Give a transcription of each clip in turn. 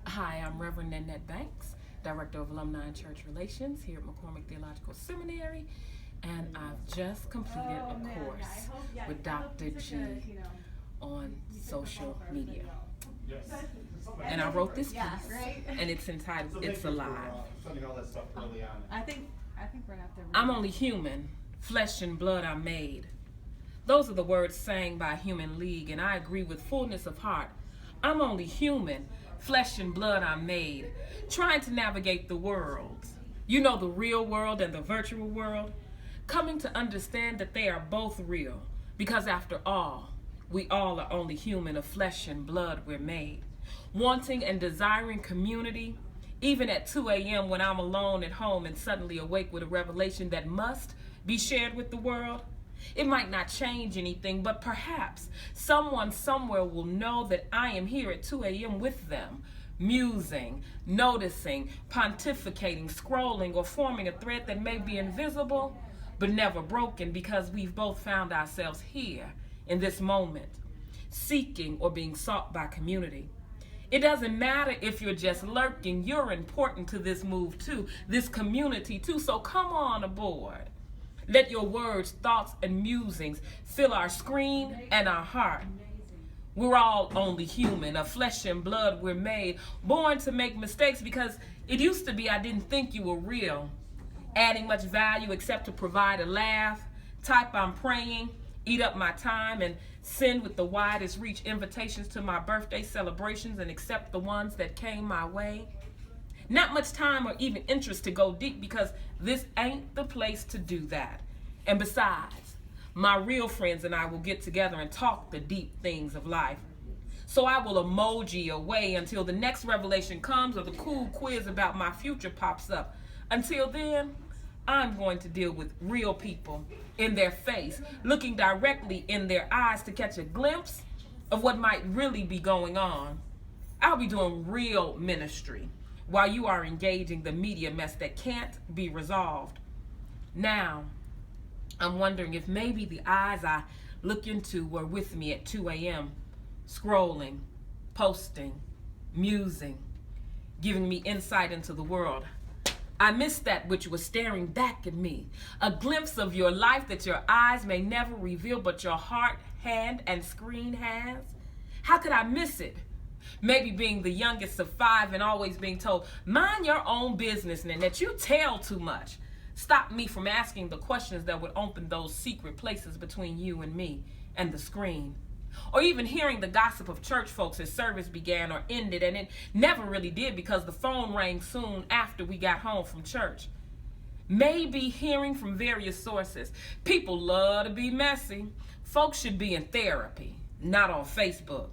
Hi, I'm Reverend Nannette Banks, Director of Alumni and Church Relations here at McCormick Theological Seminary, and I've just completed a course with Dr. G on social media. And I wrote this piece, and it's entitled, It's Alive. I think we're gonna have to. I'm only human, flesh and blood I'm made. Those are the words sang by Human League, and I agree with fullness of heart. I'm only human, flesh and blood I'm made, trying to navigate the worlds. You know, the real world and the virtual world, coming to understand that they are both real, because after all, we all are only human, of flesh and blood we're made. Wanting and desiring community, even at 2 a.m. when I'm alone at home and suddenly awake with a revelation that must be shared with the world. It might not change anything, but perhaps someone somewhere will know that I am here at 2 a.m. with them, musing, noticing, pontificating, scrolling, or forming a thread that may be invisible, but never broken, because we've both found ourselves here in this moment, seeking or being sought by community. It doesn't matter if you're just lurking, you're important to this move too, this community too, so come on aboard. Let your words, thoughts, and musings fill our screen and our heart. We're all only human, of flesh and blood we're made, born to make mistakes, because it used to be I didn't think you were real, adding much value except to provide a laugh, type I'm praying, eat up my time, and send with the widest reach invitations to my birthday celebrations and accept the ones that came my way. Not much time or even interest to go deep, because this ain't the place to do that. And besides, my real friends and I will get together and talk the deep things of life. So I will emoji away until the next revelation comes or the cool quiz about my future pops up. Until then, I'm going to deal with real people in their face, looking directly in their eyes to catch a glimpse of what might really be going on. I'll be doing real ministry while you are engaging the media mess that can't be resolved. Now, I'm wondering if maybe the eyes I look into were with me at 2 a.m., scrolling, posting, musing, giving me insight into the world. I missed that which was staring back at me, a glimpse of your life that your eyes may never reveal, but your heart, hand, and screen has. How could I miss it? Maybe being the youngest of 5 and always being told, mind your own business, and that you tell too much, stopped me from asking the questions that would open those secret places between you and me and the screen. Or even hearing the gossip of church folks as service began or ended, and it never really did because the phone rang soon after we got home from church. Maybe hearing from various sources. People love to be messy. Folks should be in therapy, not on Facebook.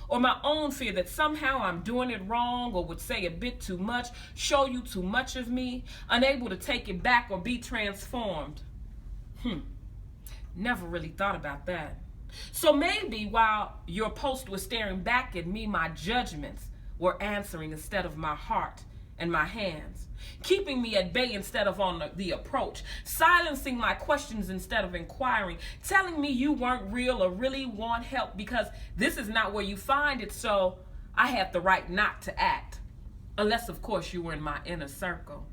Or my own fear that somehow I'm doing it wrong or would say a bit too much, show you too much of me, unable to take it back or be transformed. Never really thought about that. So maybe while your post was staring back at me, my judgments were answering instead of my heart and my hands, keeping me at bay instead of on the approach, silencing my questions instead of inquiring, telling me you weren't real or really want help because this is not where you find it, so I had the right not to act. Unless, of course, you were in my inner circle.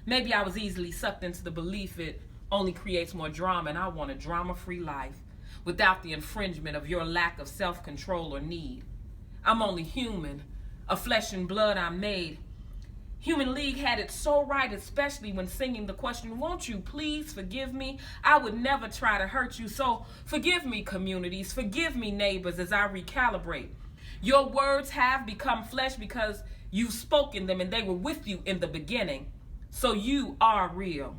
Maybe I was easily sucked into the belief it only creates more drama, and I want a drama-free life without the infringement of your lack of self-control or need. I'm only human, of flesh and blood I'm made. Human League had it so right, especially when singing the question, won't you please forgive me? I would never try to hurt you, so forgive me, communities, forgive me, neighbors, as I recalibrate. Your words have become flesh because you've spoken them and they were with you in the beginning, so you are real.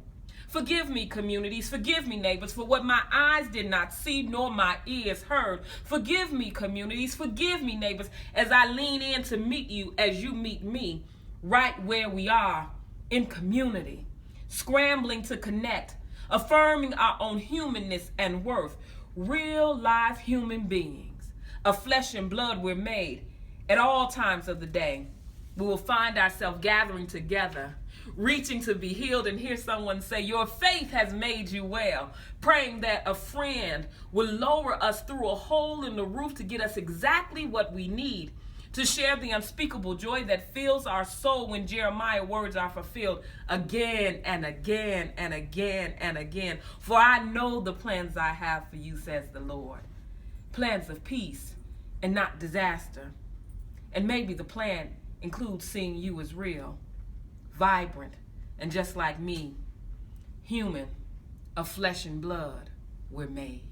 Forgive me, communities, forgive me, neighbors, for what my eyes did not see nor my ears heard. Forgive me, communities, forgive me, neighbors, as I lean in to meet you as you meet me, right where we are, in community, scrambling to connect, affirming our own humanness and worth, real live human beings, of flesh and blood we're made. At all times of the day, we will find ourselves gathering together, reaching to be healed, and hear someone say, your faith has made you well, praying that a friend will lower us through a hole in the roof to get us exactly what we need, to share the unspeakable joy that fills our soul when Jeremiah's words are fulfilled again and again and again and again. For I know the plans I have for you, says the Lord. Plans of peace and not disaster. And maybe the plan includes seeing you as real, vibrant, and just like me, human, of flesh and blood, we're made.